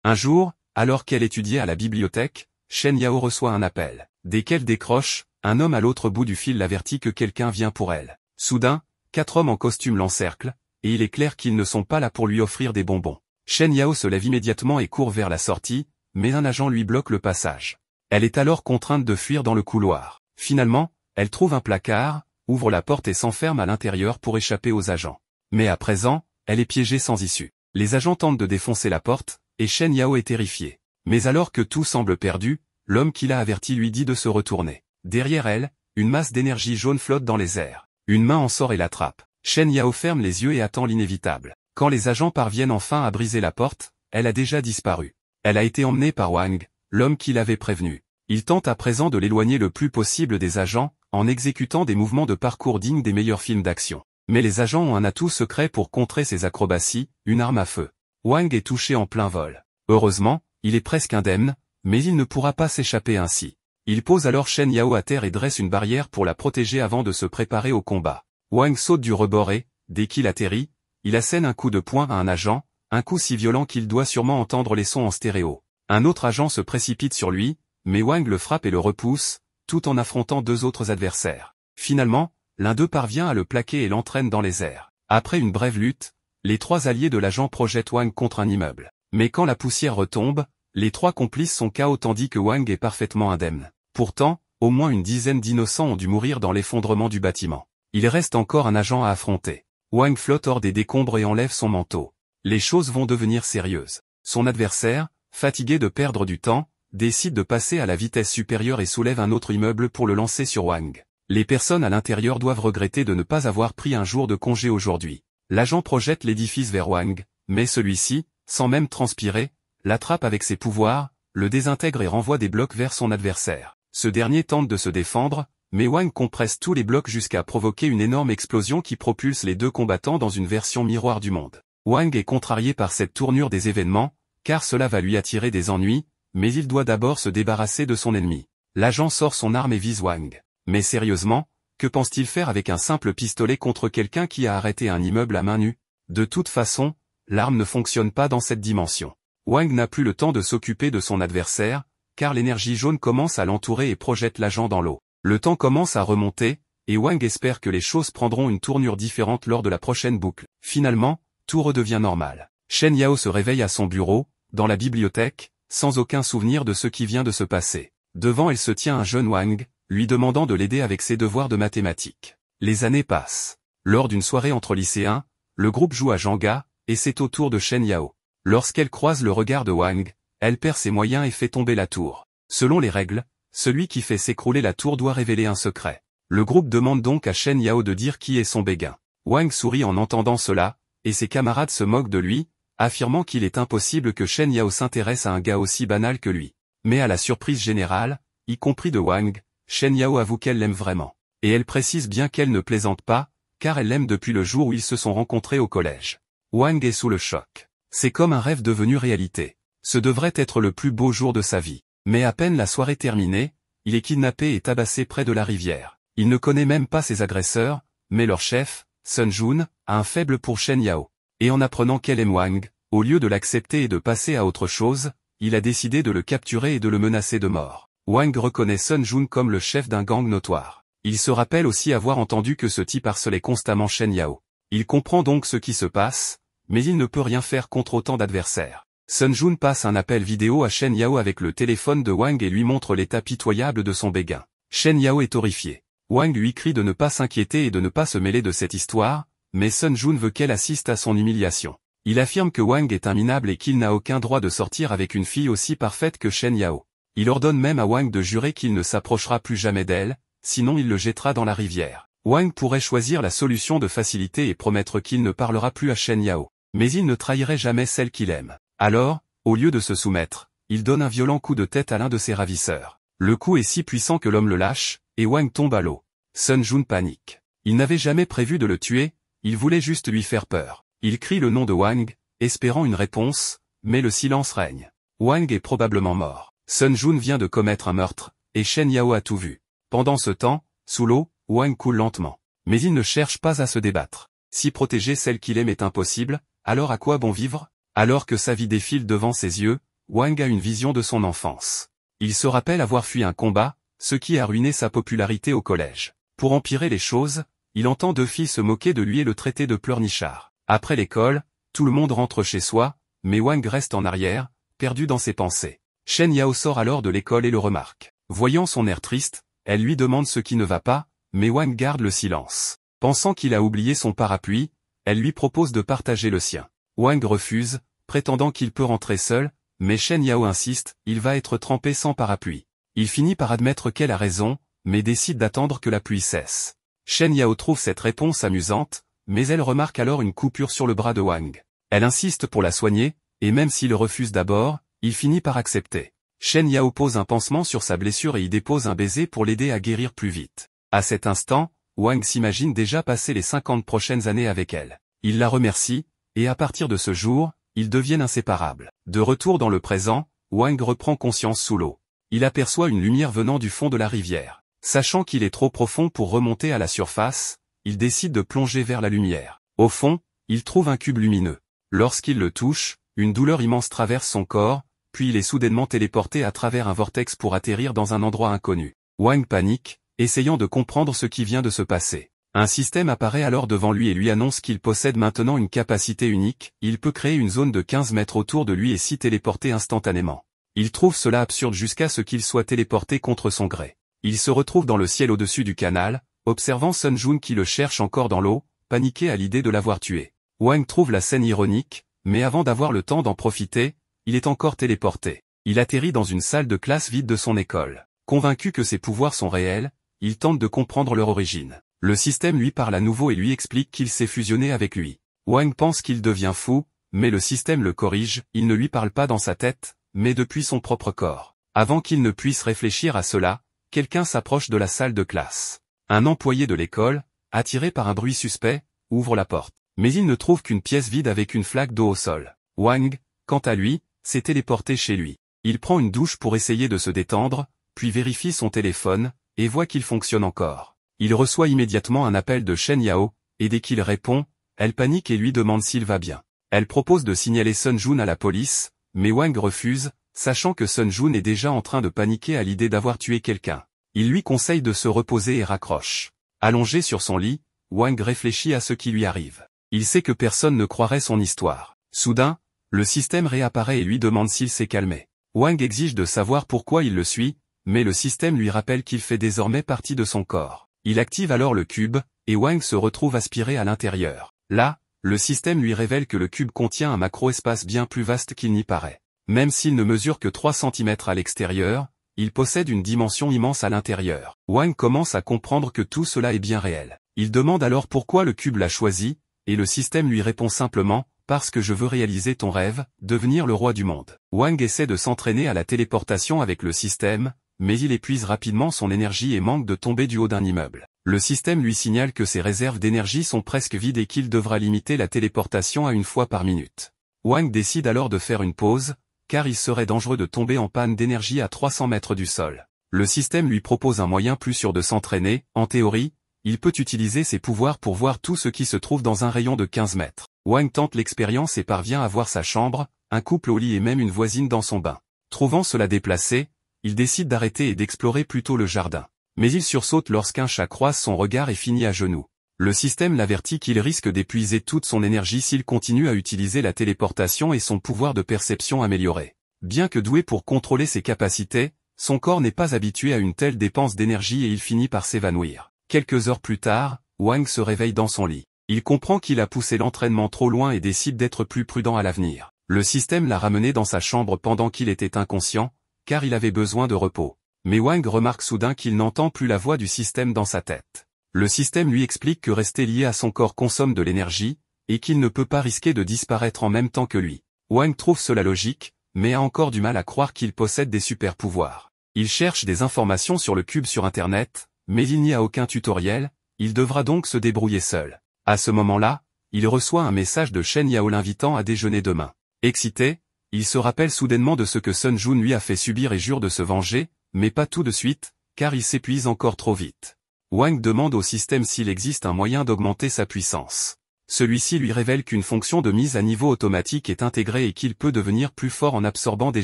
Un jour, alors qu'elle étudiait à la bibliothèque, Shen Yao reçoit un appel. Dès qu'elle décroche, un homme à l'autre bout du fil l'avertit que quelqu'un vient pour elle. Soudain, 4 hommes en costume l'encerclent, et il est clair qu'ils ne sont pas là pour lui offrir des bonbons. Shen Yao se lève immédiatement et court vers la sortie, mais un agent lui bloque le passage. Elle est alors contrainte de fuir dans le couloir. Finalement, elle trouve un placard, ouvre la porte et s'enferme à l'intérieur pour échapper aux agents. Mais à présent, elle est piégée sans issue. Les agents tentent de défoncer la porte, et Shen Yao est terrifiée. Mais alors que tout semble perdu, l'homme qui l'a averti lui dit de se retourner. Derrière elle, une masse d'énergie jaune flotte dans les airs. Une main en sort et l'attrape. Shen Yao ferme les yeux et attend l'inévitable. Quand les agents parviennent enfin à briser la porte, elle a déjà disparu. Elle a été emmenée par Wang, l'homme qui l'avait prévenu. Il tente à présent de l'éloigner le plus possible des agents, en exécutant des mouvements de parcours dignes des meilleurs films d'action. Mais les agents ont un atout secret pour contrer ses acrobaties, une arme à feu. Wang est touché en plein vol. Heureusement, il est presque indemne, mais il ne pourra pas s'échapper ainsi. Il pose alors Shen Yao à terre et dresse une barrière pour la protéger avant de se préparer au combat. Wang saute du rebord et, dès qu'il atterrit, il assène un coup de poing à un agent, un coup si violent qu'il doit sûrement entendre les sons en stéréo. Un autre agent se précipite sur lui, mais Wang le frappe et le repousse, tout en affrontant 2 autres adversaires. Finalement, l'un d'eux parvient à le plaquer et l'entraîne dans les airs. Après une brève lutte, les 3 alliés de l'agent projettent Wang contre un immeuble. Mais quand la poussière retombe, les 3 complices sont KO tandis que Wang est parfaitement indemne. Pourtant, au moins une dizaine d'innocents ont dû mourir dans l'effondrement du bâtiment. Il reste encore un agent à affronter. Wang flotte hors des décombres et enlève son manteau. Les choses vont devenir sérieuses. Son adversaire, fatigué de perdre du temps, décide de passer à la vitesse supérieure et soulève un autre immeuble pour le lancer sur Wang. Les personnes à l'intérieur doivent regretter de ne pas avoir pris un jour de congé aujourd'hui. L'agent projette l'édifice vers Wang, mais celui-ci, sans même transpirer, l'attrape avec ses pouvoirs, le désintègre et renvoie des blocs vers son adversaire. Ce dernier tente de se défendre, mais Wang compresse tous les blocs jusqu'à provoquer une énorme explosion qui propulse les 2 combattants dans une version miroir du monde. Wang est contrarié par cette tournure des événements, car cela va lui attirer des ennuis, mais il doit d'abord se débarrasser de son ennemi. L'agent sort son arme et vise Wang. Mais sérieusement, que pense-t-il faire avec un simple pistolet contre quelqu'un qui a arrêté un immeuble à main nue? De toute façon, l'arme ne fonctionne pas dans cette dimension. Wang n'a plus le temps de s'occuper de son adversaire, car l'énergie jaune commence à l'entourer et projette l'agent dans l'eau. Le temps commence à remonter, et Wang espère que les choses prendront une tournure différente lors de la prochaine boucle. Finalement, tout redevient normal. Shen Yao se réveille à son bureau, dans la bibliothèque, sans aucun souvenir de ce qui vient de se passer. Devant elle se tient un jeune Wang, lui demandant de l'aider avec ses devoirs de mathématiques. Les années passent. Lors d'une soirée entre lycéens, le groupe joue à Jenga, et c'est au tour de Shen Yao. Lorsqu'elle croise le regard de Wang, elle perd ses moyens et fait tomber la tour. Selon les règles, celui qui fait s'écrouler la tour doit révéler un secret. Le groupe demande donc à Shen Yao de dire qui est son béguin. Wang sourit en entendant cela, et ses camarades se moquent de lui, affirmant qu'il est impossible que Shen Yao s'intéresse à un gars aussi banal que lui. Mais à la surprise générale, y compris de Wang, Shen Yao avoue qu'elle l'aime vraiment. Et elle précise bien qu'elle ne plaisante pas, car elle l'aime depuis le jour où ils se sont rencontrés au collège. Wang est sous le choc. C'est comme un rêve devenu réalité. Ce devrait être le plus beau jour de sa vie. Mais à peine la soirée terminée, il est kidnappé et tabassé près de la rivière. Il ne connaît même pas ses agresseurs, mais leur chef, Sun Jun, a un faible pour Shen Yao. Et en apprenant qu'elle aime Wang, au lieu de l'accepter et de passer à autre chose, il a décidé de le capturer et de le menacer de mort. Wang reconnaît Sun Jun comme le chef d'un gang notoire. Il se rappelle aussi avoir entendu que ce type harcelait constamment Shen Yao. Il comprend donc ce qui se passe, mais il ne peut rien faire contre autant d'adversaires. Sun Jun passe un appel vidéo à Shen Yao avec le téléphone de Wang et lui montre l'état pitoyable de son béguin. Shen Yao est horrifié. Wang lui crie de ne pas s'inquiéter et de ne pas se mêler de cette histoire, mais Sun Jun veut qu'elle assiste à son humiliation. Il affirme que Wang est un minable et qu'il n'a aucun droit de sortir avec une fille aussi parfaite que Shen Yao. Il ordonne même à Wang de jurer qu'il ne s'approchera plus jamais d'elle, sinon il le jettera dans la rivière. Wang pourrait choisir la solution de facilité et promettre qu'il ne parlera plus à Shen Yao. Mais il ne trahirait jamais celle qu'il aime. Alors, au lieu de se soumettre, il donne un violent coup de tête à l'un de ses ravisseurs. Le coup est si puissant que l'homme le lâche, et Wang tombe à l'eau. Sun Jun panique. Il n'avait jamais prévu de le tuer, il voulait juste lui faire peur. Il crie le nom de Wang, espérant une réponse, mais le silence règne. Wang est probablement mort. Sun Jun vient de commettre un meurtre, et Shen Yao a tout vu. Pendant ce temps, sous l'eau, Wang coule lentement. Mais il ne cherche pas à se débattre. Si protéger celle qu'il aime est impossible, alors à quoi bon vivre? Alors que sa vie défile devant ses yeux, Wang a une vision de son enfance. Il se rappelle avoir fui un combat, ce qui a ruiné sa popularité au collège. Pour empirer les choses, il entend deux filles se moquer de lui et le traiter de pleurnichard. Après l'école, tout le monde rentre chez soi, mais Wang reste en arrière, perdu dans ses pensées. Shen Yao sort alors de l'école et le remarque. Voyant son air triste, elle lui demande ce qui ne va pas, mais Wang garde le silence. Pensant qu'il a oublié son parapluie, elle lui propose de partager le sien. Wang refuse, prétendant qu'il peut rentrer seul, mais Shen Yao insiste, il va être trempé sans parapluie. Il finit par admettre qu'elle a raison, mais décide d'attendre que la pluie cesse. Shen Yao trouve cette réponse amusante, mais elle remarque alors une coupure sur le bras de Wang. Elle insiste pour la soigner, et même s'il refuse d'abord, il finit par accepter. Shen Yao pose un pansement sur sa blessure et y dépose un baiser pour l'aider à guérir plus vite. À cet instant, Wang s'imagine déjà passer les 50 prochaines années avec elle. Il la remercie, et à partir de ce jour, ils deviennent inséparables. De retour dans le présent, Wang reprend conscience sous l'eau. Il aperçoit une lumière venant du fond de la rivière. Sachant qu'il est trop profond pour remonter à la surface, il décide de plonger vers la lumière. Au fond, il trouve un cube lumineux. Lorsqu'il le touche, une douleur immense traverse son corps, puis il est soudainement téléporté à travers un vortex pour atterrir dans un endroit inconnu. Wang panique, essayant de comprendre ce qui vient de se passer. Un système apparaît alors devant lui et lui annonce qu'il possède maintenant une capacité unique, il peut créer une zone de 15 mètres autour de lui et s'y téléporter instantanément. Il trouve cela absurde jusqu'à ce qu'il soit téléporté contre son gré. Il se retrouve dans le ciel au-dessus du canal, observant Sun Jun qui le cherche encore dans l'eau, paniqué à l'idée de l'avoir tué. Wang trouve la scène ironique, mais avant d'avoir le temps d'en profiter, il est encore téléporté. Il atterrit dans une salle de classe vide de son école. Convaincu que ses pouvoirs sont réels, il tente de comprendre leur origine. Le système lui parle à nouveau et lui explique qu'il s'est fusionné avec lui. Wang pense qu'il devient fou, mais le système le corrige, il ne lui parle pas dans sa tête, mais depuis son propre corps. Avant qu'il ne puisse réfléchir à cela, quelqu'un s'approche de la salle de classe. Un employé de l'école, attiré par un bruit suspect, ouvre la porte. Mais il ne trouve qu'une pièce vide avec une flaque d'eau au sol. Wang, quant à lui, s'est téléporté chez lui. Il prend une douche pour essayer de se détendre, puis vérifie son téléphone, et voit qu'il fonctionne encore. Il reçoit immédiatement un appel de Shen Yao, et dès qu'il répond, elle panique et lui demande s'il va bien. Elle propose de signaler Sun Jun à la police, mais Wang refuse, sachant que Sun Jun est déjà en train de paniquer à l'idée d'avoir tué quelqu'un. Il lui conseille de se reposer et raccroche. Allongé sur son lit, Wang réfléchit à ce qui lui arrive. Il sait que personne ne croirait son histoire. Soudain, le système réapparaît et lui demande s'il s'est calmé. Wang exige de savoir pourquoi il le suit, mais le système lui rappelle qu'il fait désormais partie de son corps. Il active alors le cube, et Wang se retrouve aspiré à l'intérieur. Là, le système lui révèle que le cube contient un macro-espace bien plus vaste qu'il n'y paraît. Même s'il ne mesure que 3 cm à l'extérieur, il possède une dimension immense à l'intérieur. Wang commence à comprendre que tout cela est bien réel. Il demande alors pourquoi le cube l'a choisi, et le système lui répond simplement, parce que je veux réaliser ton rêve, devenir le roi du monde. Wang essaie de s'entraîner à la téléportation avec le système, mais il épuise rapidement son énergie et manque de tomber du haut d'un immeuble. Le système lui signale que ses réserves d'énergie sont presque vides et qu'il devra limiter la téléportation à 1 fois par minute. Wang décide alors de faire une pause, car il serait dangereux de tomber en panne d'énergie à 300 mètres du sol. Le système lui propose un moyen plus sûr de s'entraîner, en théorie, il peut utiliser ses pouvoirs pour voir tout ce qui se trouve dans un rayon de 15 mètres. Wang tente l'expérience et parvient à voir sa chambre, un couple au lit et même une voisine dans son bain. Trouvant cela déplacé, il décide d'arrêter et d'explorer plutôt le jardin. Mais il sursaute lorsqu'un chat croise son regard et finit à genoux. Le système l'avertit qu'il risque d'épuiser toute son énergie s'il continue à utiliser la téléportation et son pouvoir de perception amélioré. Bien que doué pour contrôler ses capacités, son corps n'est pas habitué à une telle dépense d'énergie et il finit par s'évanouir. Quelques heures plus tard, Wang se réveille dans son lit. Il comprend qu'il a poussé l'entraînement trop loin et décide d'être plus prudent à l'avenir. Le système l'a ramené dans sa chambre pendant qu'il était inconscient, car il avait besoin de repos. Mais Wang remarque soudain qu'il n'entend plus la voix du système dans sa tête. Le système lui explique que rester lié à son corps consomme de l'énergie, et qu'il ne peut pas risquer de disparaître en même temps que lui. Wang trouve cela logique, mais a encore du mal à croire qu'il possède des super pouvoirs. Il cherche des informations sur le cube sur Internet, mais il n'y a aucun tutoriel, il devra donc se débrouiller seul. À ce moment-là, il reçoit un message de Shen Yao l'invitant à déjeuner demain. Excité, il se rappelle soudainement de ce que Sun Jun lui a fait subir et jure de se venger, mais pas tout de suite, car il s'épuise encore trop vite. Wang demande au système s'il existe un moyen d'augmenter sa puissance. Celui-ci lui révèle qu'une fonction de mise à niveau automatique est intégrée et qu'il peut devenir plus fort en absorbant des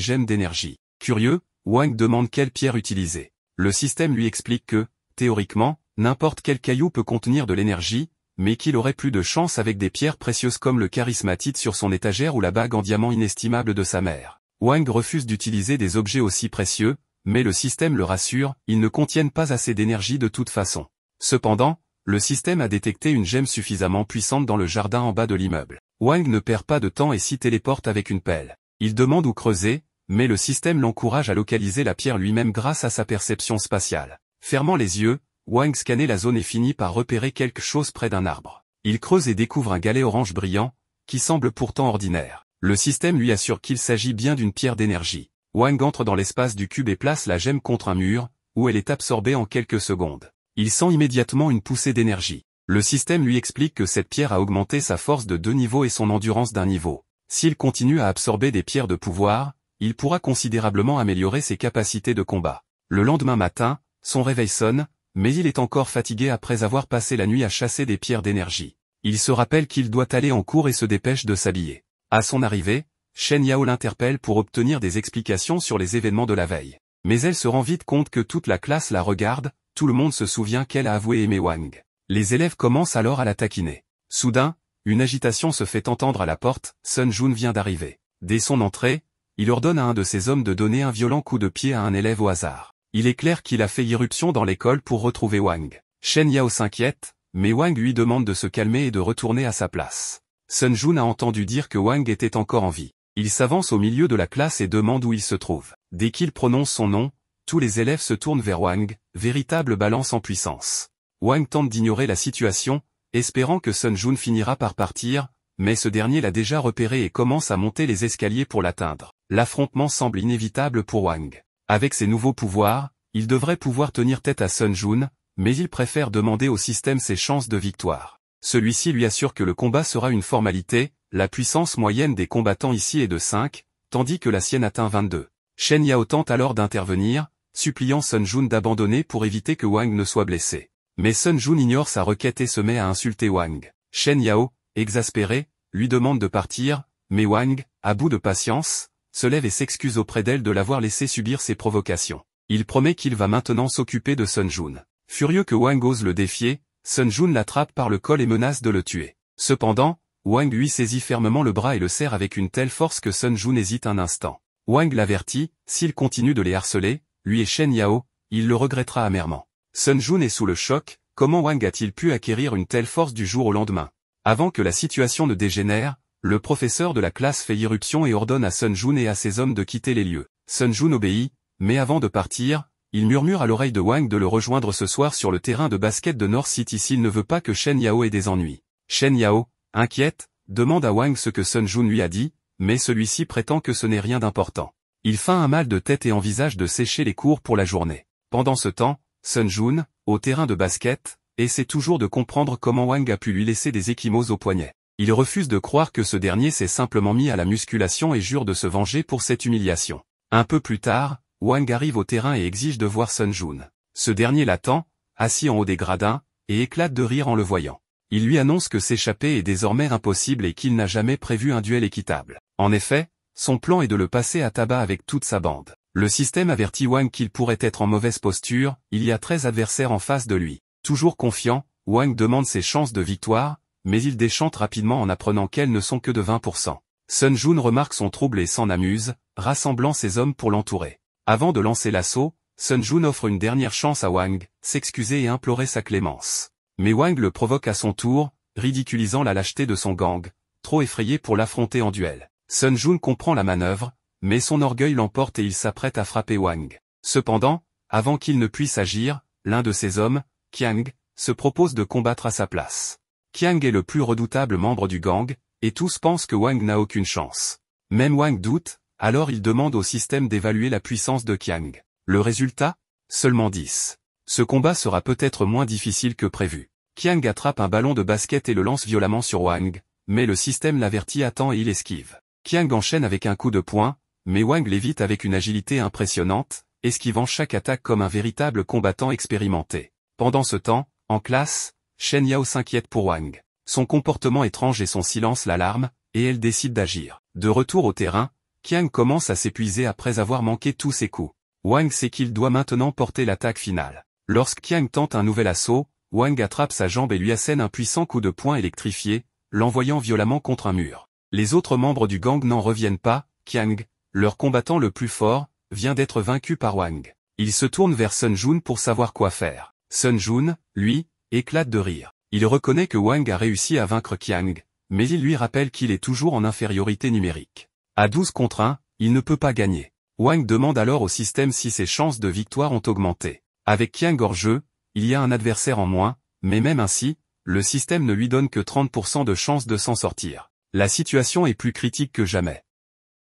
gemmes d'énergie. Curieux, Wang demande quelle pierre utiliser. Le système lui explique que, théoriquement, n'importe quel caillou peut contenir de l'énergie, mais qu'il aurait plus de chance avec des pierres précieuses comme le charismatite sur son étagère ou la bague en diamant inestimable de sa mère. Wang refuse d'utiliser des objets aussi précieux, mais le système le rassure, ils ne contiennent pas assez d'énergie de toute façon. Cependant, le système a détecté une gemme suffisamment puissante dans le jardin en bas de l'immeuble. Wang ne perd pas de temps et s'y téléporte avec une pelle. Il demande où creuser, mais le système l'encourage à localiser la pierre lui-même grâce à sa perception spatiale. Fermant les yeux, Wang scanne la zone et finit par repérer quelque chose près d'un arbre. Il creuse et découvre un galet orange brillant, qui semble pourtant ordinaire. Le système lui assure qu'il s'agit bien d'une pierre d'énergie. Wang entre dans l'espace du cube et place la gemme contre un mur, où elle est absorbée en quelques secondes. Il sent immédiatement une poussée d'énergie. Le système lui explique que cette pierre a augmenté sa force de 2 niveaux et son endurance d'1 niveau. S'il continue à absorber des pierres de pouvoir, il pourra considérablement améliorer ses capacités de combat. Le lendemain matin, son réveil sonne, mais il est encore fatigué après avoir passé la nuit à chasser des pierres d'énergie. Il se rappelle qu'il doit aller en cours et se dépêche de s'habiller. À son arrivée, Shen Yao l'interpelle pour obtenir des explications sur les événements de la veille. Mais elle se rend vite compte que toute la classe la regarde, tout le monde se souvient qu'elle a avoué aimer Wang. Les élèves commencent alors à la taquiner. Soudain, une agitation se fait entendre à la porte, Sun Jun vient d'arriver. Dès son entrée, il ordonne à un de ses hommes de donner un violent coup de pied à un élève au hasard. Il est clair qu'il a fait irruption dans l'école pour retrouver Wang. Shen Yao s'inquiète, mais Wang lui demande de se calmer et de retourner à sa place. Sun Jun a entendu dire que Wang était encore en vie. Il s'avance au milieu de la classe et demande où il se trouve. Dès qu'il prononce son nom, tous les élèves se tournent vers Wang, véritable balance en puissance. Wang tente d'ignorer la situation, espérant que Sun Jun finira par partir, mais ce dernier l'a déjà repéré et commence à monter les escaliers pour l'atteindre. L'affrontement semble inévitable pour Wang. Avec ses nouveaux pouvoirs, il devrait pouvoir tenir tête à Sun Jun, mais il préfère demander au système ses chances de victoire. Celui-ci lui assure que le combat sera une formalité, la puissance moyenne des combattants ici est de 5, tandis que la sienne atteint 22. Shen Yao tente alors d'intervenir, suppliant Sun Jun d'abandonner pour éviter que Wang ne soit blessé. Mais Sun Jun ignore sa requête et se met à insulter Wang. Shen Yao, exaspéré, lui demande de partir, mais Wang, à bout de patience, se lève et s'excuse auprès d'elle de l'avoir laissé subir ses provocations. Il promet qu'il va maintenant s'occuper de Sun Jun. Furieux que Wang ose le défier, Sun Jun l'attrape par le col et menace de le tuer. Cependant, Wang lui saisit fermement le bras et le serre avec une telle force que Sun Jun hésite un instant. Wang l'avertit, s'il continue de les harceler, lui et Shen Yao, il le regrettera amèrement. Sun Jun est sous le choc, comment Wang a-t-il pu acquérir une telle force du jour au lendemain? Avant que la situation ne dégénère, le professeur de la classe fait irruption et ordonne à Sun Jun et à ses hommes de quitter les lieux. Sun Jun obéit, mais avant de partir, il murmure à l'oreille de Wang de le rejoindre ce soir sur le terrain de basket de North City s'il ne veut pas que Shen Yao ait des ennuis. Shen Yao, inquiète, demande à Wang ce que Sun Jun lui a dit, mais celui-ci prétend que ce n'est rien d'important. Il feint un mal de tête et envisage de sécher les cours pour la journée. Pendant ce temps, Sun Jun, au terrain de basket, essaie toujours de comprendre comment Wang a pu lui laisser des ecchymoses au poignet. Il refuse de croire que ce dernier s'est simplement mis à la musculation et jure de se venger pour cette humiliation. Un peu plus tard, Wang arrive au terrain et exige de voir Sun Jun. Ce dernier l'attend, assis en haut des gradins, et éclate de rire en le voyant. Il lui annonce que s'échapper est désormais impossible et qu'il n'a jamais prévu un duel équitable. En effet, son plan est de le passer à tabac avec toute sa bande. Le système avertit Wang qu'il pourrait être en mauvaise posture, il y a 13 adversaires en face de lui. Toujours confiant, Wang demande ses chances de victoire, mais il déchante rapidement en apprenant qu'elles ne sont que de 20%. Sun Jun remarque son trouble et s'en amuse, rassemblant ses hommes pour l'entourer. Avant de lancer l'assaut, Sun Jun offre une dernière chance à Wang, s'excuser et implorer sa clémence. Mais Wang le provoque à son tour, ridiculisant la lâcheté de son gang, trop effrayé pour l'affronter en duel. Sun Jun comprend la manœuvre, mais son orgueil l'emporte et il s'apprête à frapper Wang. Cependant, avant qu'il ne puisse agir, l'un de ses hommes, Qiang, se propose de combattre à sa place. Qiang est le plus redoutable membre du gang, et tous pensent que Wang n'a aucune chance. Même Wang doute, alors il demande au système d'évaluer la puissance de Qiang. Le résultat? Seulement 10. Ce combat sera peut-être moins difficile que prévu. Qiang attrape un ballon de basket et le lance violemment sur Wang, mais le système l'avertit à temps et il esquive. Qiang enchaîne avec un coup de poing, mais Wang l'évite avec une agilité impressionnante, esquivant chaque attaque comme un véritable combattant expérimenté. Pendant ce temps, en classe, Shen Yao s'inquiète pour Wang. Son comportement étrange et son silence l'alarment, et elle décide d'agir. De retour au terrain, Qiang commence à s'épuiser après avoir manqué tous ses coups. Wang sait qu'il doit maintenant porter l'attaque finale. Lorsque Qiang tente un nouvel assaut, Wang attrape sa jambe et lui assène un puissant coup de poing électrifié, l'envoyant violemment contre un mur. Les autres membres du gang n'en reviennent pas, Qiang, leur combattant le plus fort, vient d'être vaincu par Wang. Il se tourne vers Sun Jun pour savoir quoi faire. Sun Jun, lui, éclate de rire. Il reconnaît que Wang a réussi à vaincre Qiang, mais il lui rappelle qu'il est toujours en infériorité numérique. À 12 contre 1, il ne peut pas gagner. Wang demande alors au système si ses chances de victoire ont augmenté. Avec Qiang hors jeu, il y a un adversaire en moins, mais même ainsi, le système ne lui donne que 30% de chances de s'en sortir. La situation est plus critique que jamais.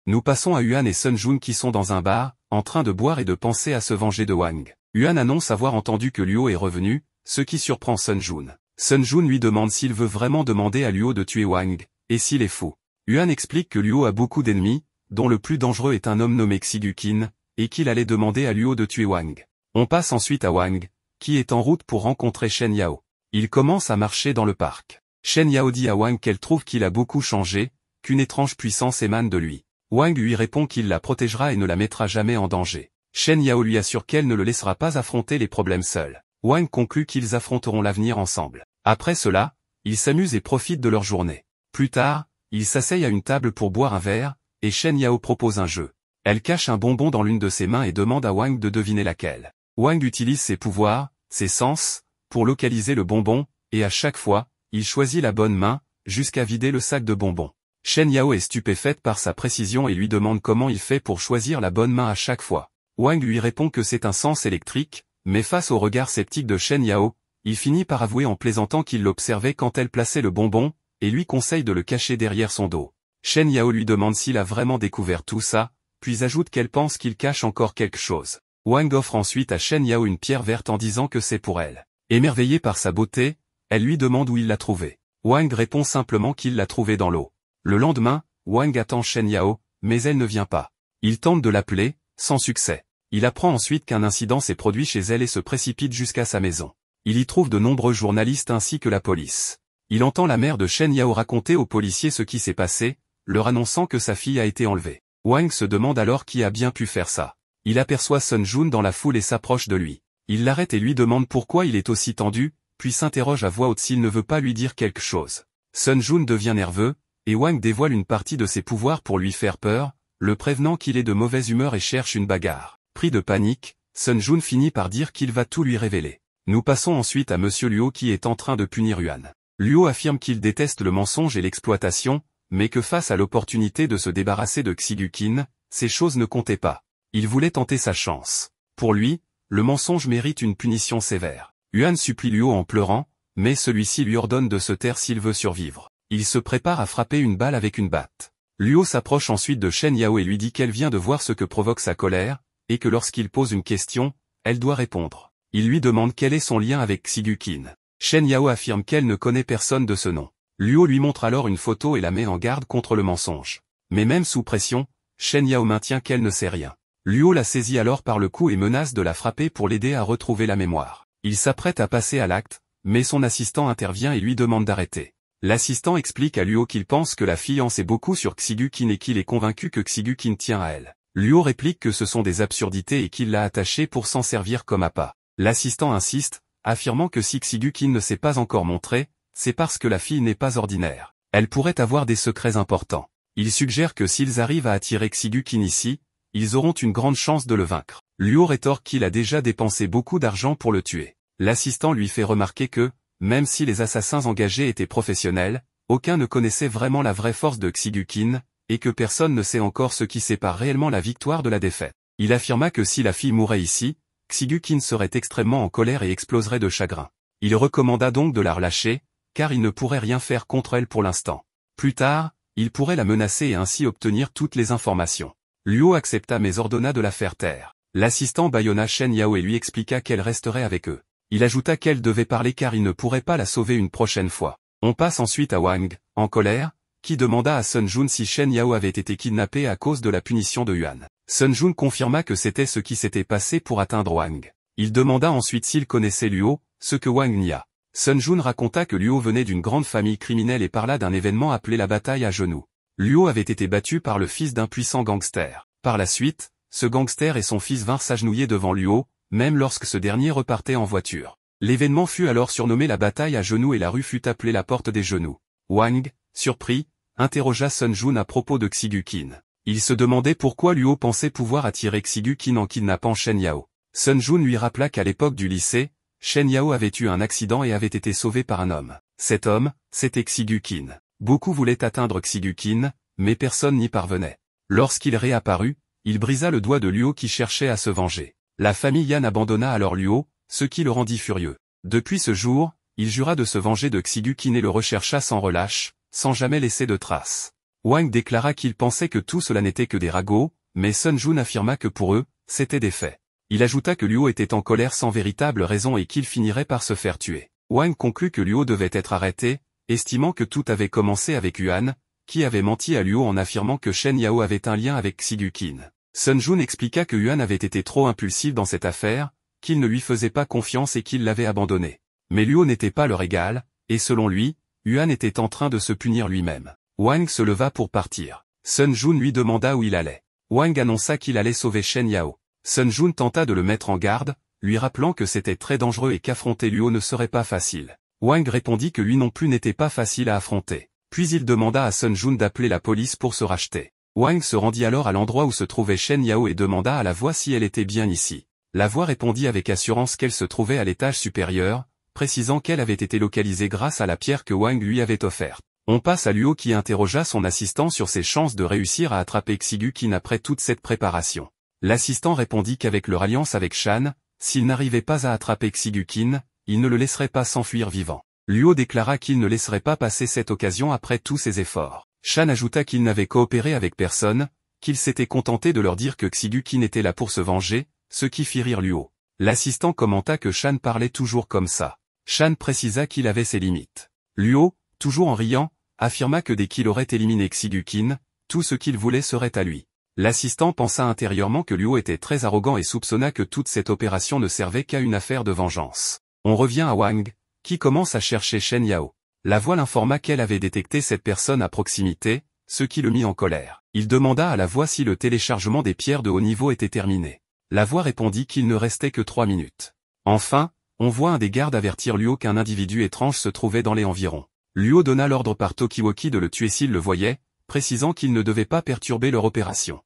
Nous passons à Yuan et Sun Jun qui sont dans un bar, en train de boire et de penser à se venger de Wang. Yuan annonce avoir entendu que Luo est revenu, ce qui surprend Sun Jun. Sun Jun lui demande s'il veut vraiment demander à Luo de tuer Wang, et s'il est fou. Yuan explique que Luo a beaucoup d'ennemis, dont le plus dangereux est un homme nommé Xigukin, et qu'il allait demander à Luo de tuer Wang. On passe ensuite à Wang, qui est en route pour rencontrer Shen Yao. Il commence à marcher dans le parc. Shen Yao dit à Wang qu'elle trouve qu'il a beaucoup changé, qu'une étrange puissance émane de lui. Wang lui répond qu'il la protégera et ne la mettra jamais en danger. Shen Yao lui assure qu'elle ne le laissera pas affronter les problèmes seul. Wang conclut qu'ils affronteront l'avenir ensemble. Après cela, ils s'amusent et profitent de leur journée. Plus tard, ils s'asseyent à une table pour boire un verre, et Shen Yao propose un jeu. Elle cache un bonbon dans l'une de ses mains et demande à Wang de deviner laquelle. Wang utilise ses pouvoirs, ses sens, pour localiser le bonbon, et à chaque fois, il choisit la bonne main, jusqu'à vider le sac de bonbons. Shen Yao est stupéfaite par sa précision et lui demande comment il fait pour choisir la bonne main à chaque fois. Wang lui répond que c'est un sens électrique, mais face au regard sceptique de Shen Yao, il finit par avouer en plaisantant qu'il l'observait quand elle plaçait le bonbon, et lui conseille de le cacher derrière son dos. Shen Yao lui demande s'il a vraiment découvert tout ça, puis ajoute qu'elle pense qu'il cache encore quelque chose. Wang offre ensuite à Shen Yao une pierre verte en disant que c'est pour elle. Émerveillée par sa beauté, elle lui demande où il l'a trouvée. Wang répond simplement qu'il l'a trouvée dans l'eau. Le lendemain, Wang attend Shen Yao, mais elle ne vient pas. Il tente de l'appeler, sans succès. Il apprend ensuite qu'un incident s'est produit chez elle et se précipite jusqu'à sa maison. Il y trouve de nombreux journalistes ainsi que la police. Il entend la mère de Shen Yao raconter aux policiers ce qui s'est passé, leur annonçant que sa fille a été enlevée. Wang se demande alors qui a bien pu faire ça. Il aperçoit Sun Jun dans la foule et s'approche de lui. Il l'arrête et lui demande pourquoi il est aussi tendu, puis s'interroge à voix haute s'il ne veut pas lui dire quelque chose. Sun Jun devient nerveux, et Wang dévoile une partie de ses pouvoirs pour lui faire peur, le prévenant qu'il est de mauvaise humeur et cherche une bagarre. Pris de panique, Sun Jun finit par dire qu'il va tout lui révéler. Nous passons ensuite à Monsieur Luo qui est en train de punir Yuan. Luo affirme qu'il déteste le mensonge et l'exploitation, mais que face à l'opportunité de se débarrasser de Xigukin, ces choses ne comptaient pas. Il voulait tenter sa chance. Pour lui, le mensonge mérite une punition sévère. Yuan supplie Luo en pleurant, mais celui-ci lui ordonne de se taire s'il veut survivre. Il se prépare à frapper une balle avec une batte. Luo s'approche ensuite de Shen Yao et lui dit qu'elle vient de voir ce que provoque sa colère, et que lorsqu'il pose une question, elle doit répondre. Il lui demande quel est son lien avec Xigukin. Shen Yao affirme qu'elle ne connaît personne de ce nom. Luo lui montre alors une photo et la met en garde contre le mensonge. Mais même sous pression, Shen Yao maintient qu'elle ne sait rien. Luo la saisit alors par le cou et menace de la frapper pour l'aider à retrouver la mémoire. Il s'apprête à passer à l'acte, mais son assistant intervient et lui demande d'arrêter. L'assistant explique à Luo qu'il pense que la fille en sait beaucoup sur Xigukin et qu'il est convaincu que Xigukin tient à elle. Luo réplique que ce sont des absurdités et qu'il l'a attachée pour s'en servir comme appât. L'assistant insiste, affirmant que si Xigukin ne s'est pas encore montré, c'est parce que la fille n'est pas ordinaire. Elle pourrait avoir des secrets importants. Il suggère que s'ils arrivent à attirer Xigukin ici, ils auront une grande chance de le vaincre. Luo rétorque qu'il a déjà dépensé beaucoup d'argent pour le tuer. L'assistant lui fait remarquer que, même si les assassins engagés étaient professionnels, aucun ne connaissait vraiment la vraie force de Xigukin, et que personne ne sait encore ce qui sépare réellement la victoire de la défaite. Il affirma que si la fille mourait ici, Xigukin serait extrêmement en colère et exploserait de chagrin. Il recommanda donc de la relâcher, car il ne pourrait rien faire contre elle pour l'instant. Plus tard, il pourrait la menacer et ainsi obtenir toutes les informations. Luo accepta mais ordonna de la faire taire. L'assistant bâillonna Shen Yao et lui expliqua qu'elle resterait avec eux. Il ajouta qu'elle devait parler car il ne pourrait pas la sauver une prochaine fois. On passe ensuite à Wang, en colère, qui demanda à Sun Jun si Shen Yao avait été kidnappé à cause de la punition de Yuan. Sun Jun confirma que c'était ce qui s'était passé pour atteindre Wang. Il demanda ensuite s'il connaissait Luo, ce que Wang nia. Sun Jun raconta que Luo venait d'une grande famille criminelle et parla d'un événement appelé la bataille à genoux. Luo avait été battu par le fils d'un puissant gangster. Par la suite, ce gangster et son fils vinrent s'agenouiller devant Luo, même lorsque ce dernier repartait en voiture. L'événement fut alors surnommé la bataille à genoux et la rue fut appelée la porte des genoux. Wang, surpris, interrogea Sun Jun à propos de Xigu-kin. Il se demandait pourquoi Luo pensait pouvoir attirer Xigu-kin en kidnappant Shen Yao. Sun Jun lui rappela qu'à l'époque du lycée, Shen Yao avait eu un accident et avait été sauvé par un homme. Cet homme, c'était Xigu-kin. Beaucoup voulaient atteindre Xigu-kin, mais personne n'y parvenait. Lorsqu'il réapparut, il brisa le doigt de Luo qui cherchait à se venger. La famille Yan abandonna alors Luo, ce qui le rendit furieux. Depuis ce jour, il jura de se venger de Xigu-kin et le rechercha sans relâche, sans jamais laisser de traces. Wang déclara qu'il pensait que tout cela n'était que des ragots, mais Sun Jun affirma que pour eux, c'étaient des faits. Il ajouta que Luo était en colère sans véritable raison et qu'il finirait par se faire tuer. Wang conclut que Luo devait être arrêté, estimant que tout avait commencé avec Yuan, qui avait menti à Luo en affirmant que Shen Yao avait un lien avec Xigu-kin. Sun Jun expliqua que Yuan avait été trop impulsif dans cette affaire, qu'il ne lui faisait pas confiance et qu'il l'avait abandonné. Mais Luo n'était pas leur égal, et selon lui, Yuan était en train de se punir lui-même. Wang se leva pour partir. Sun Jun lui demanda où il allait. Wang annonça qu'il allait sauver Shen Yao. Sun Jun tenta de le mettre en garde, lui rappelant que c'était très dangereux et qu'affronter Luo ne serait pas facile. Wang répondit que lui non plus n'était pas facile à affronter. Puis il demanda à Sun Jun d'appeler la police pour se racheter. Wang se rendit alors à l'endroit où se trouvait Shen Yao et demanda à la voix si elle était bien ici. La voix répondit avec assurance qu'elle se trouvait à l'étage supérieur, précisant qu'elle avait été localisée grâce à la pierre que Wang lui avait offerte. On passe à Luo qui interrogea son assistant sur ses chances de réussir à attraper Xigu-kin après toute cette préparation. L'assistant répondit qu'avec leur alliance avec Shan, s'il n'arrivait pas à attraper Xigu-kin, il ne le laisserait pas s'enfuir vivant. Luo déclara qu'il ne laisserait pas passer cette occasion après tous ses efforts. Shan ajouta qu'il n'avait coopéré avec personne, qu'il s'était contenté de leur dire que Xigu-kin était là pour se venger, ce qui fit rire Luo. L'assistant commenta que Shan parlait toujours comme ça. Shan précisa qu'il avait ses limites. Luo, toujours en riant, affirma que dès qu'il aurait éliminé Xigu-kin, tout ce qu'il voulait serait à lui. L'assistant pensa intérieurement que Luo était très arrogant et soupçonna que toute cette opération ne servait qu'à une affaire de vengeance. On revient à Wang, qui commence à chercher Shen Yao. La voix l'informa qu'elle avait détecté cette personne à proximité, ce qui le mit en colère. Il demanda à la voix si le téléchargement des pierres de haut niveau était terminé. La voix répondit qu'il ne restait que 3 minutes. Enfin, on voit un des gardes avertir Luo qu'un individu étrange se trouvait dans les environs. Luo donna l'ordre par Tokiwoki de le tuer s'il le voyait, précisant qu'il ne devait pas perturber leur opération.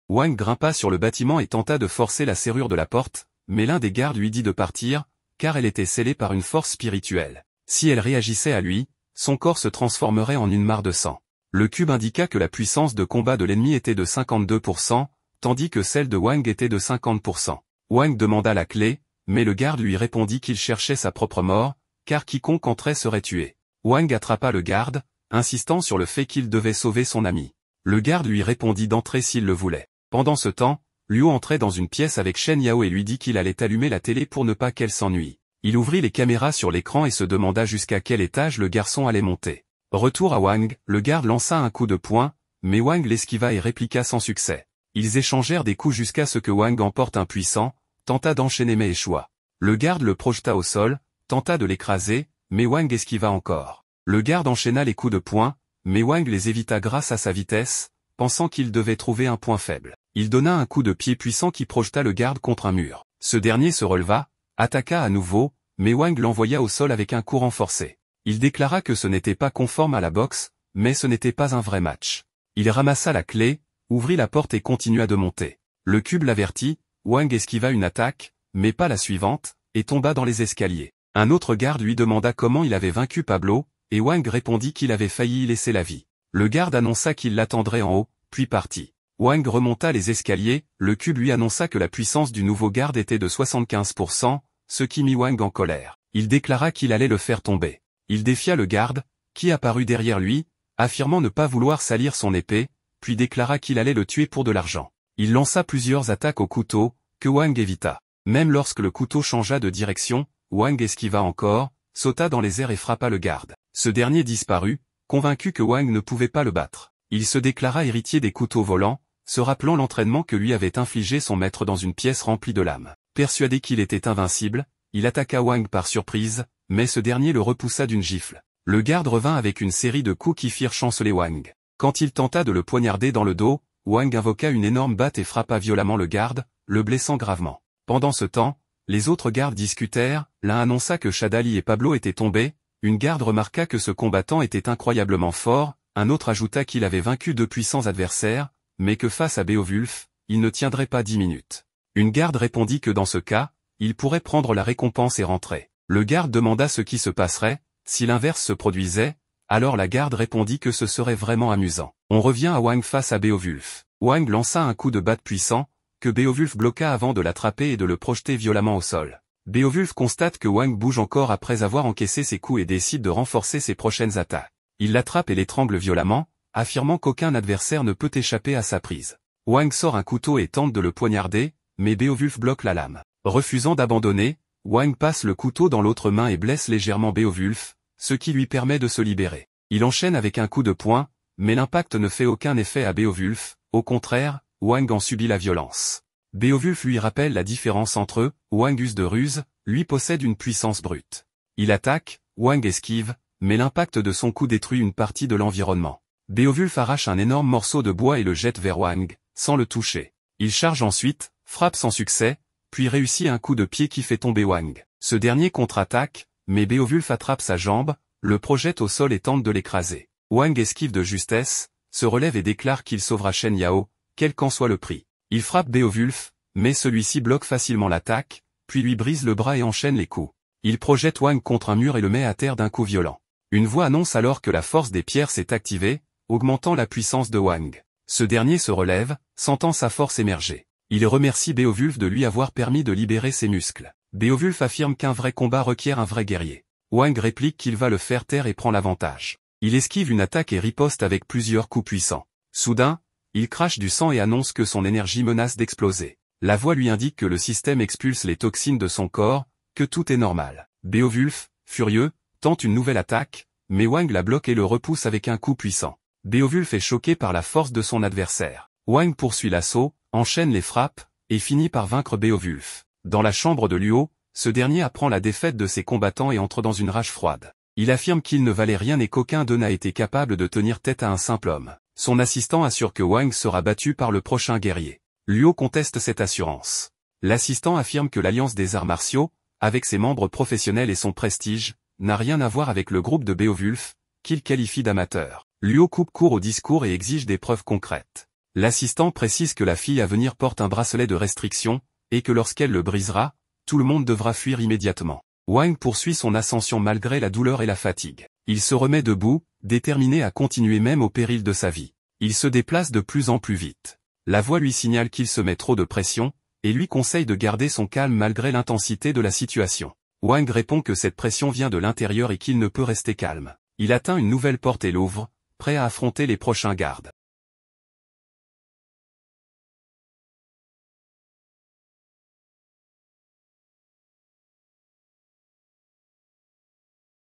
Wang grimpa sur le bâtiment et tenta de forcer la serrure de la porte, mais l'un des gardes lui dit de partir, car elle était scellée par une force spirituelle. Si elle réagissait à lui, son corps se transformerait en une mare de sang. Le cube indiqua que la puissance de combat de l'ennemi était de 52%, tandis que celle de Wang était de 50%. Wang demanda la clé, mais le garde lui répondit qu'il cherchait sa propre mort, car quiconque entrait serait tué. Wang attrapa le garde, insistant sur le fait qu'il devait sauver son ami. Le garde lui répondit d'entrer s'il le voulait. Pendant ce temps, Luo entrait dans une pièce avec Shen Yao et lui dit qu'il allait allumer la télé pour ne pas qu'elle s'ennuie. Il ouvrit les caméras sur l'écran et se demanda jusqu'à quel étage le garçon allait monter. Retour à Wang, le garde lança un coup de poing, mais Wang l'esquiva et répliqua sans succès. Ils échangèrent des coups jusqu'à ce que Wang emporte un puissant, tenta d'enchaîner mais échoua. Le garde le projeta au sol, tenta de l'écraser, mais Wang esquiva encore. Le garde enchaîna les coups de poing, mais Wang les évita grâce à sa vitesse, pensant qu'il devait trouver un point faible. Il donna un coup de pied puissant qui projeta le garde contre un mur. Ce dernier se releva, attaqua à nouveau, mais Wang l'envoya au sol avec un coup renforcé. Il déclara que ce n'était pas conforme à la boxe, mais ce n'était pas un vrai match. Il ramassa la clé, ouvrit la porte et continua de monter. Le cube l'avertit, Wang esquiva une attaque, mais pas la suivante, et tomba dans les escaliers. Un autre garde lui demanda comment il avait vaincu Pablo, et Wang répondit qu'il avait failli y laisser la vie. Le garde annonça qu'il l'attendrait en haut, puis partit. Wang remonta les escaliers, le cube lui annonça que la puissance du nouveau garde était de 75%, ce qui mit Wang en colère. Il déclara qu'il allait le faire tomber. Il défia le garde, qui apparut derrière lui, affirmant ne pas vouloir salir son épée, puis déclara qu'il allait le tuer pour de l'argent. Il lança plusieurs attaques au couteau, que Wang évita. Même lorsque le couteau changea de direction, Wang esquiva encore, sauta dans les airs et frappa le garde. Ce dernier disparut, convaincu que Wang ne pouvait pas le battre. Il se déclara héritier des couteaux volants, se rappelant l'entraînement que lui avait infligé son maître dans une pièce remplie de lames. Persuadé qu'il était invincible, il attaqua Wang par surprise, mais ce dernier le repoussa d'une gifle. Le garde revint avec une série de coups qui firent chanceler Wang. Quand il tenta de le poignarder dans le dos, Wang invoqua une énorme batte et frappa violemment le garde, le blessant gravement. Pendant ce temps, les autres gardes discutèrent, l'un annonça que Shadali et Pablo étaient tombés, une garde remarqua que ce combattant était incroyablement fort, un autre ajouta qu'il avait vaincu de puissants adversaires, mais que face à Beowulf, il ne tiendrait pas 10 minutes. Une garde répondit que dans ce cas, il pourrait prendre la récompense et rentrer. Le garde demanda ce qui se passerait, si l'inverse se produisait, alors la garde répondit que ce serait vraiment amusant. On revient à Wang face à Beowulf. Wang lança un coup de batte puissant, que Beowulf bloqua avant de l'attraper et de le projeter violemment au sol. Beowulf constate que Wang bouge encore après avoir encaissé ses coups et décide de renforcer ses prochaines attaques. Il l'attrape et l'étrangle violemment, affirmant qu'aucun adversaire ne peut échapper à sa prise. Wang sort un couteau et tente de le poignarder, mais Beowulf bloque la lame. Refusant d'abandonner, Wang passe le couteau dans l'autre main et blesse légèrement Beowulf, ce qui lui permet de se libérer. Il enchaîne avec un coup de poing, mais l'impact ne fait aucun effet à Beowulf, au contraire, Wang en subit la violence. Beowulf lui rappelle la différence entre eux, Wang use de ruse, lui possède une puissance brute. Il attaque, Wang esquive, mais l'impact de son coup détruit une partie de l'environnement. Beowulf arrache un énorme morceau de bois et le jette vers Wang, sans le toucher. Il charge ensuite, frappe sans succès, puis réussit un coup de pied qui fait tomber Wang. Ce dernier contre-attaque, mais Beowulf attrape sa jambe, le projette au sol et tente de l'écraser. Wang esquive de justesse, se relève et déclare qu'il sauvera Shen Yao, quel qu'en soit le prix. Il frappe Beowulf, mais celui-ci bloque facilement l'attaque, puis lui brise le bras et enchaîne les coups. Il projette Wang contre un mur et le met à terre d'un coup violent. Une voix annonce alors que la force des pierres s'est activée, augmentant la puissance de Wang. Ce dernier se relève, sentant sa force émerger. Il remercie Beowulf de lui avoir permis de libérer ses muscles. Beowulf affirme qu'un vrai combat requiert un vrai guerrier. Wang réplique qu'il va le faire taire et prend l'avantage. Il esquive une attaque et riposte avec plusieurs coups puissants. Soudain, il crache du sang et annonce que son énergie menace d'exploser. La voix lui indique que le système expulse les toxines de son corps, que tout est normal. Beowulf, furieux, tente une nouvelle attaque, mais Wang la bloque et le repousse avec un coup puissant. Beowulf est choqué par la force de son adversaire. Wang poursuit l'assaut, enchaîne les frappes, et finit par vaincre Beowulf. Dans la chambre de Luo, ce dernier apprend la défaite de ses combattants et entre dans une rage froide. Il affirme qu'il ne valait rien et qu'aucun d'eux n'a été capable de tenir tête à un simple homme. Son assistant assure que Wang sera battu par le prochain guerrier. Luo conteste cette assurance. L'assistant affirme que l'Alliance des arts martiaux, avec ses membres professionnels et son prestige, n'a rien à voir avec le groupe de Beowulf, qu'il qualifie d'amateur. Luo coupe court au discours et exige des preuves concrètes. L'assistant précise que la fille à venir porte un bracelet de restriction, et que lorsqu'elle le brisera, tout le monde devra fuir immédiatement. Wang poursuit son ascension malgré la douleur et la fatigue. Il se remet debout, déterminé à continuer même au péril de sa vie. Il se déplace de plus en plus vite. La voix lui signale qu'il se met trop de pression, et lui conseille de garder son calme malgré l'intensité de la situation. Wang répond que cette pression vient de l'intérieur et qu'il ne peut rester calme. Il atteint une nouvelle porte et l'ouvre, prêt à affronter les prochains gardes.